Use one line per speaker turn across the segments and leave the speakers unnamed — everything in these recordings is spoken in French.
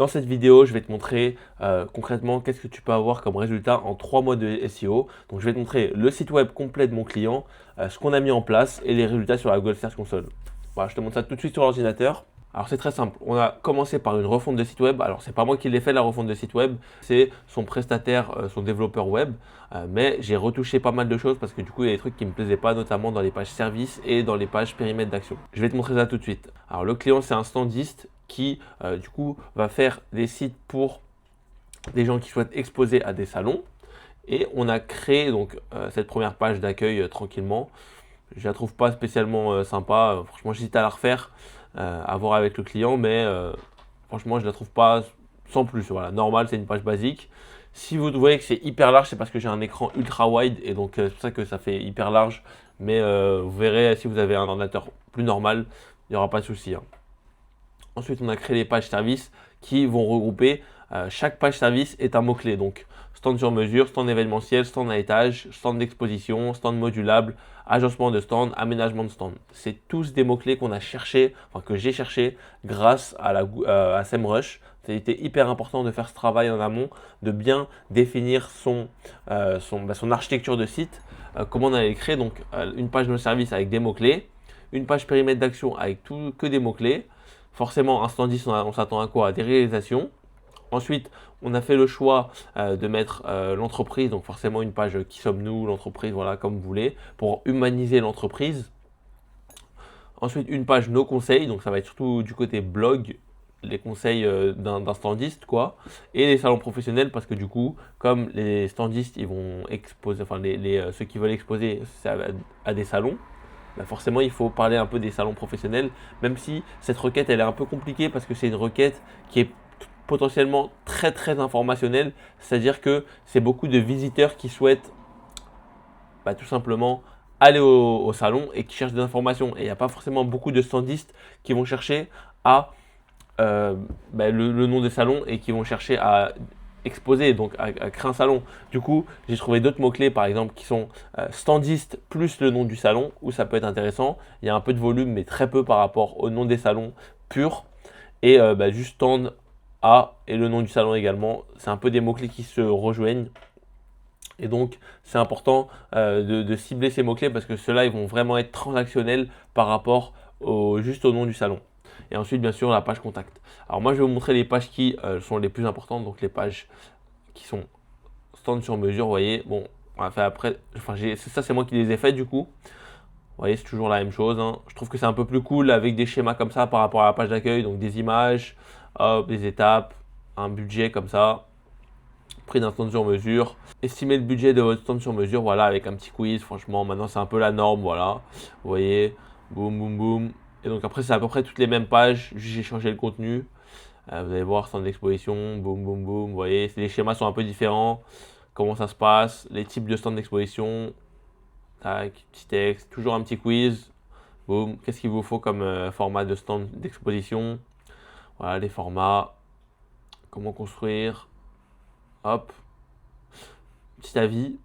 Dans cette vidéo, je vais te montrer concrètement qu'est-ce que tu peux avoir comme résultat en 3 mois de SEO. Donc, je vais te montrer le site web complet de mon client, ce qu'on a mis en place et les résultats sur la Google Search Console. Voilà, je te montre ça tout de suite sur l'ordinateur. Alors, c'est très simple. On a commencé par une refonte de site web. Alors, c'est pas moi qui l'ai fait la refonte de site web, c'est son prestataire, son développeur web. Mais j'ai retouché pas mal de choses parce que du coup, il y a des trucs qui me plaisaient pas, notamment dans les pages services et dans les pages périmètre d'action. Je vais te montrer ça tout de suite. Alors, le client, c'est un standiste qui du coup va faire des sites pour des gens qui souhaitent exposer à des salons. Et on a créé donc cette première page d'accueil tranquillement. Je la trouve pas spécialement sympa. Franchement, j'hésite à la refaire, à voir avec le client, mais franchement, je la trouve pas sans plus. Voilà, normal, c'est une page basique. Si vous voyez que c'est hyper large, c'est parce que j'ai un écran ultra wide et donc c'est pour ça que ça fait hyper large. Mais vous verrez, si vous avez un ordinateur plus normal, il n'y aura pas de souci. Hein. Ensuite, on a créé les pages services qui vont regrouper, chaque page service est un mot-clé. Donc, stand sur mesure, stand événementiel, stand à étage, stand d'exposition, stand modulable, agencement de stand, aménagement de stand. C'est tous des mots-clés qu'on a cherché, enfin que j'ai cherché grâce à SEMrush. C'était hyper important de faire ce travail en amont, de bien définir son architecture de site, comment on allait le créer. Donc, une page de service avec des mots-clés, une page périmètre d'action avec que des mots-clés. Forcément, un standiste, on s'attend à quoi? À des réalisations. Ensuite, on a fait le choix de mettre l'entreprise, donc forcément une page qui sommes-nous, l'entreprise, voilà, comme vous voulez, pour humaniser l'entreprise. Ensuite, une page nos conseils, donc ça va être surtout du côté blog, les conseils d'un standiste, quoi. Et les salons professionnels, parce que du coup, comme les standistes, ils vont exposer, enfin ceux qui veulent exposer à des salons, bah forcément il faut parler un peu des salons professionnels, même si cette requête elle est un peu compliquée parce que c'est une requête qui est potentiellement très informationnelle, c'est-à-dire que c'est beaucoup de visiteurs qui souhaitent tout simplement aller au salon et qui cherchent des informations. Et il n'y a pas forcément beaucoup de standistes qui vont chercher à le nom des salons et qui vont chercher à exposer, donc à créer un salon. Du coup, j'ai trouvé d'autres mots-clés, par exemple, qui sont standiste plus le nom du salon, où ça peut être intéressant. Il y a un peu de volume, mais très peu par rapport au nom des salons purs. Et juste stand A et le nom du salon également. C'est un peu des mots-clés qui se rejoignent. Et donc, c'est important de cibler ces mots-clés parce que ceux-là, ils vont vraiment être transactionnels par rapport juste au nom du salon. Et ensuite, bien sûr, la page contact. Alors moi, je vais vous montrer les pages qui sont les plus importantes, donc les pages qui sont stand sur mesure, vous voyez. Bon, on a fait après, enfin, ça, c'est moi qui les ai fait du coup. Vous voyez, c'est toujours la même chose. Hein. Je trouve que c'est un peu plus cool avec des schémas comme ça par rapport à la page d'accueil, donc des images, hop, des étapes, un budget comme ça, prix d'un stand sur mesure. Estimer le budget de votre stand sur mesure, voilà, avec un petit quiz. Franchement, maintenant, c'est un peu la norme, voilà. Vous voyez, boum, boum, boum. Et donc après, c'est à peu près toutes les mêmes pages, juste j'ai changé le contenu. Vous allez voir, stand d'exposition, boum, boum, boum. Vous voyez, les schémas sont un peu différents. Comment ça se passe, les types de stand d'exposition. Tac, petit texte, toujours un petit quiz. Boum, qu'est-ce qu'il vous faut comme format de stand d'exposition? Voilà, les formats. Comment construire? Hop, petit avis.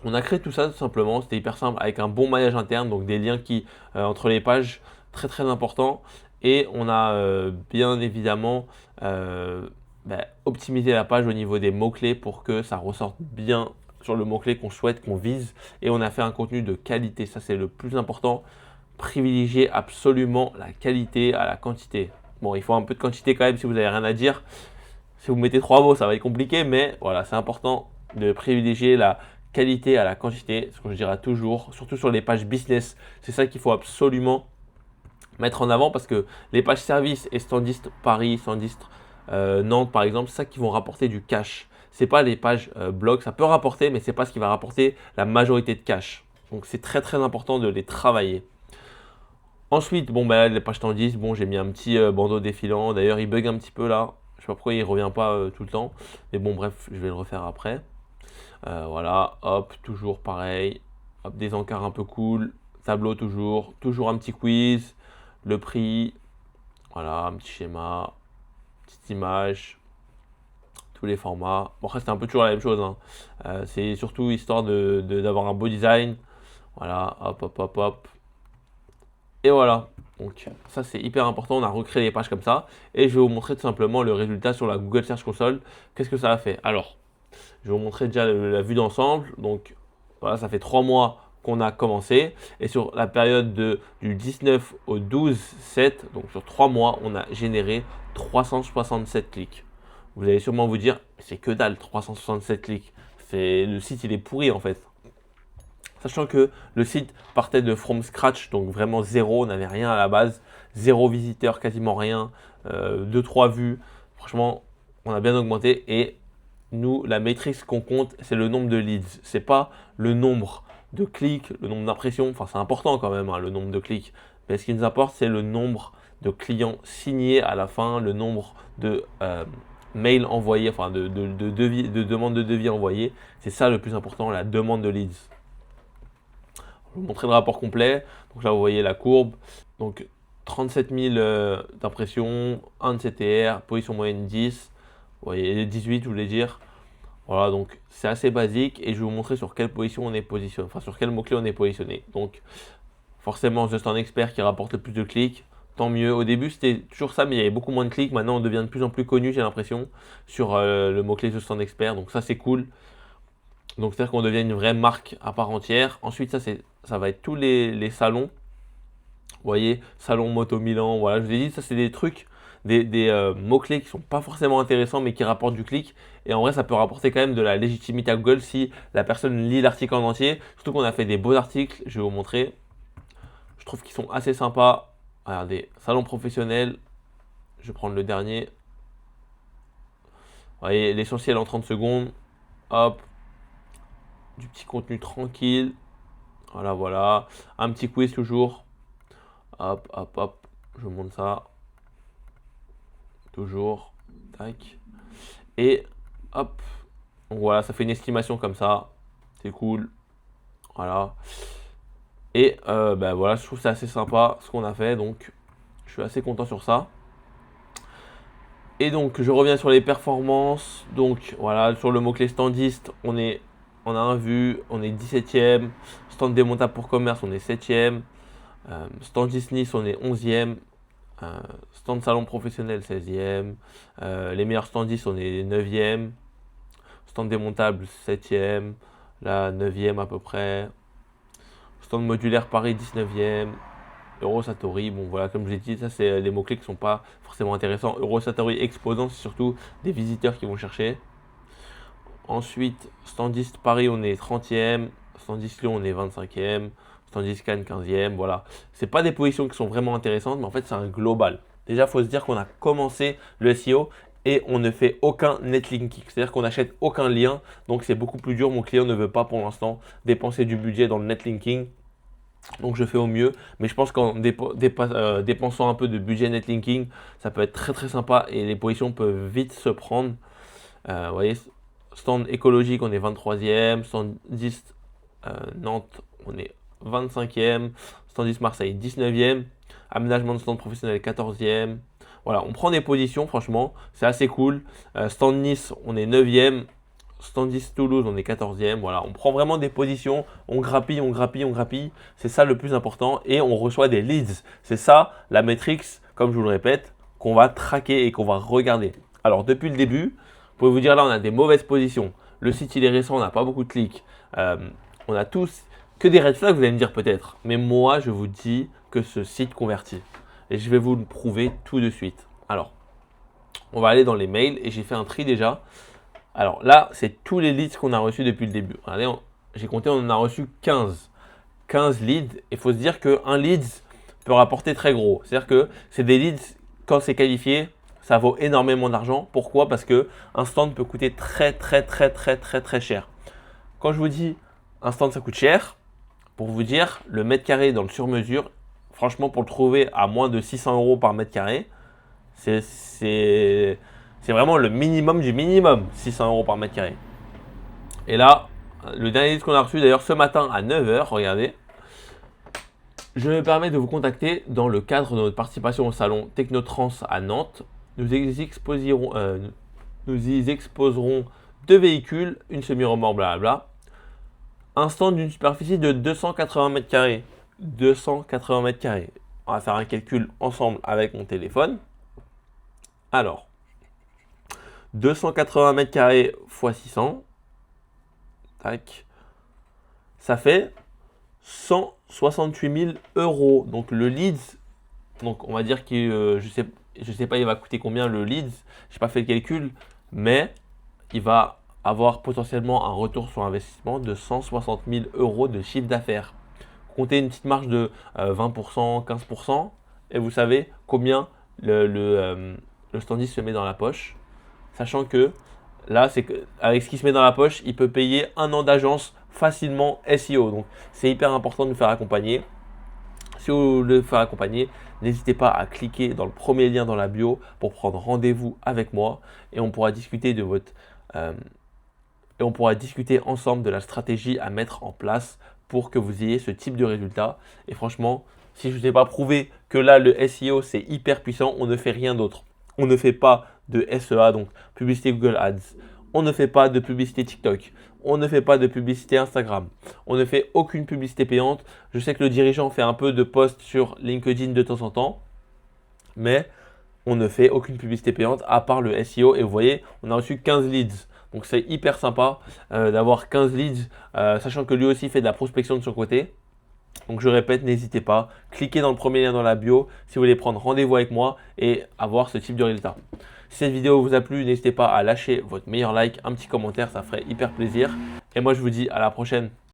On a créé tout ça tout simplement, c'était hyper simple avec un bon maillage interne, donc des liens qui entre les pages très importants. Et on a bien évidemment optimisé la page au niveau des mots-clés pour que ça ressorte bien sur le mot-clé qu'on souhaite, qu'on vise. Et on a fait un contenu de qualité, ça c'est le plus important. Privilégier absolument la qualité à la quantité. Bon, il faut un peu de quantité quand même si vous n'avez rien à dire. Si vous mettez 3 mots, ça va être compliqué, mais voilà, c'est important de privilégier la qualité à la quantité, ce que je dirais toujours, surtout sur les pages business. C'est ça qu'il faut absolument mettre en avant parce que les pages services et standistes Paris, standistes Nantes par exemple, c'est ça qui vont rapporter du cash. C'est pas les pages blog, ça peut rapporter, mais c'est pas ce qui va rapporter la majorité de cash. Donc c'est très important de les travailler. Ensuite, bon les pages standistes, bon j'ai mis un petit bandeau défilant. D'ailleurs il bug un petit peu là. Je sais pas pourquoi il revient pas tout le temps. Mais bon bref, je vais le refaire après. Voilà, hop, toujours pareil. Hop, des encarts un peu cool. Tableau toujours un petit quiz. Le prix. Voilà, un petit schéma. Petite image. Tous les formats. Bon après c'est un peu toujours la même chose. Hein. C'est surtout histoire d'avoir un beau design. Voilà, hop. Et voilà. Donc ça c'est hyper important, on a recréé des pages comme ça. Et je vais vous montrer tout simplement le résultat sur la Google Search Console. Qu'est-ce que ça a fait? Alors, je vais vous montrer déjà la vue d'ensemble. Donc voilà, ça fait 3 mois qu'on a commencé. Et sur la période du 19 au 12/7, donc sur 3 mois, on a généré 367 clics. Vous allez sûrement vous dire, c'est que dalle, 367 clics. Le site il est pourri en fait. Sachant que le site partait de from scratch, donc vraiment zéro, on n'avait rien à la base, zéro visiteur, quasiment rien, 2-3 vues. Franchement, on a bien augmenté et nous, la métrique qu'on compte, c'est le nombre de leads. C'est pas le nombre de clics, le nombre d'impressions. Enfin, c'est important quand même, hein, le nombre de clics. Mais ce qui nous importe, c'est le nombre de clients signés à la fin, le nombre de mails envoyés, enfin de demandes de devis envoyées. C'est ça le plus important, la demande de leads. Je vais vous montrer le rapport complet. Donc là, vous voyez la courbe. Donc 37 000 d'impressions, 1 de CTR, position moyenne 10. Vous voyez 18, je voulais dire. Voilà, donc c'est assez basique et je vais vous montrer sur quelle position on est positionné, enfin sur quel mot-clé on est positionné. Donc forcément, juste un expert qui rapporte le plus de clics, tant mieux. Au début, c'était toujours ça, mais il y avait beaucoup moins de clics. Maintenant, on devient de plus en plus connu, j'ai l'impression, sur le mot-clé juste un expert. Donc ça, c'est cool. Donc c'est-à-dire qu'on devient une vraie marque à part entière. Ensuite, ça va être tous les salons. Vous voyez, salon Moto Milan, voilà, je vous ai dit, ça c'est des trucs, des mots-clés qui sont pas forcément intéressants mais qui rapportent du clic. Et en vrai, ça peut rapporter quand même de la légitimité à Google si la personne lit l'article en entier. Surtout qu'on a fait des beaux articles, je vais vous montrer. Je trouve qu'ils sont assez sympas. Regardez, salon professionnel, je vais prendre le dernier. Vous voyez, l'essentiel en 30 secondes. Hop, du petit contenu tranquille. Voilà, voilà. Un petit quiz toujours. Hop, hop, hop. Je vous montre ça. Toujours. Tac. Et hop. Donc voilà, ça fait une estimation comme ça. C'est cool. Voilà. Et ben voilà, je trouve que c'est assez sympa ce qu'on a fait. Donc je suis assez content sur ça. Et donc je reviens sur les performances. Donc voilà, sur le mot-clé standiste, on a un vu, on est 17e. Stand démontable pour commerce, on est 7e. Standiste Nice, on est 11e. Stand salon professionnel, 16e. Les meilleurs standistes, on est 9e. Stand démontable, 7e. Là, 9e à peu près. Stand modulaire Paris, 19e. Eurosatori, bon voilà, comme je l'ai dit, ça c'est des mots-clés qui ne sont pas forcément intéressants. Eurosatori exposant, c'est surtout des visiteurs qui vont chercher. Ensuite, standiste Paris, on est 30e. Standiste Lyon, on est 25e. Standiste Cannes, 15e. Voilà. C'est pas des positions qui sont vraiment intéressantes, mais en fait, c'est un global. Déjà, il faut se dire qu'on a commencé le SEO et on ne fait aucun netlinking. C'est-à-dire qu'on n'achète aucun lien. Donc, c'est beaucoup plus dur. Mon client ne veut pas pour l'instant dépenser du budget dans le netlinking. Donc je fais au mieux, mais je pense qu'en dépensant un peu de budget netlinking, ça peut être très très sympa et les positions peuvent vite se prendre. Vous voyez, stand écologique, on est 23e, stand 10 Nantes, on est 25e, stand 10 Marseille, 19e, aménagement de stand professionnel, 14e. Voilà, on prend des positions, franchement, c'est assez cool. Stand Nice, on est 9e. Standis Toulouse, on est 14e. Voilà, on prend vraiment des positions, on grappille, on grappille, on grappille. C'est ça le plus important et on reçoit des leads. C'est ça la métrique, comme je vous le répète, qu'on va traquer et qu'on va regarder. Alors, depuis le début, vous pouvez vous dire là, on a des mauvaises positions. Le site, il est récent, on n'a pas beaucoup de clics. On a tous que des red flags, vous allez me dire peut-être. Mais moi, je vous dis que ce site convertit. Et je vais vous le prouver tout de suite. Alors, on va aller dans les mails et j'ai fait un tri déjà. Alors là, c'est tous les leads qu'on a reçus depuis le début. Regardez, j'ai compté, on en a reçu 15. 15 leads. Il faut se dire qu'un lead peut rapporter très gros. C'est-à-dire que c'est des leads, quand c'est qualifié, ça vaut énormément d'argent. Pourquoi? Parce qu'un stand peut coûter très très cher. Quand je vous dis un stand ça coûte cher, pour vous dire, le mètre carré dans le sur-mesure, franchement pour le trouver à moins de 600 € par mètre carré, c'est vraiment le minimum du minimum, 600 € par mètre carré. Et là, le dernier lead qu'on a reçu d'ailleurs ce matin à 9h, regardez. Je me permets de vous contacter dans le cadre de notre participation au salon Technotrans à Nantes. Nous y exposerons 2 véhicules, une semi-remorque, blablabla. Un stand d'une superficie de 280 mètres carrés. 280 mètres carrés. On va faire un calcul ensemble avec mon téléphone. Alors, 280 mètres carrés x 600. Tac. Ça fait 168 000 euros. Donc le Leeds, donc on va dire que je sais pas il va coûter combien le Leeds. Je n'ai pas fait le calcul, mais il va avoir potentiellement un retour sur investissement de 160 000 euros de chiffre d'affaires. Comptez une petite marge de 20%, 15%, et vous savez combien le standiste se met dans la poche. Sachant que là, c'est avec ce qu'il se met dans la poche, il peut payer un an d'agence facilement SEO. Donc, c'est hyper important de nous faire accompagner. Si vous voulez le faire accompagner, n'hésitez pas à cliquer dans le premier lien dans la bio pour prendre rendez-vous avec moi et on pourra discuter et on pourra discuter ensemble de la stratégie à mettre en place pour que vous ayez ce type de résultat. Et franchement, si je ne vous ai pas prouvé que là, le SEO, c'est hyper puissant, on ne fait rien d'autre. On ne fait pas de SEA, donc publicité Google Ads. On ne fait pas de publicité TikTok. On ne fait pas de publicité Instagram. On ne fait aucune publicité payante. Je sais que le dirigeant fait un peu de posts sur LinkedIn de temps en temps, mais on ne fait aucune publicité payante à part le SEO. Et vous voyez, on a reçu 15 leads. Donc c'est hyper sympa d'avoir 15 leads, sachant que lui aussi fait de la prospection de son côté. Donc je répète, n'hésitez pas, cliquez dans le premier lien dans la bio si vous voulez prendre rendez-vous avec moi et avoir ce type de résultat. Si cette vidéo vous a plu, n'hésitez pas à lâcher votre meilleur like, un petit commentaire, ça ferait hyper plaisir. Et moi je vous dis à la prochaine.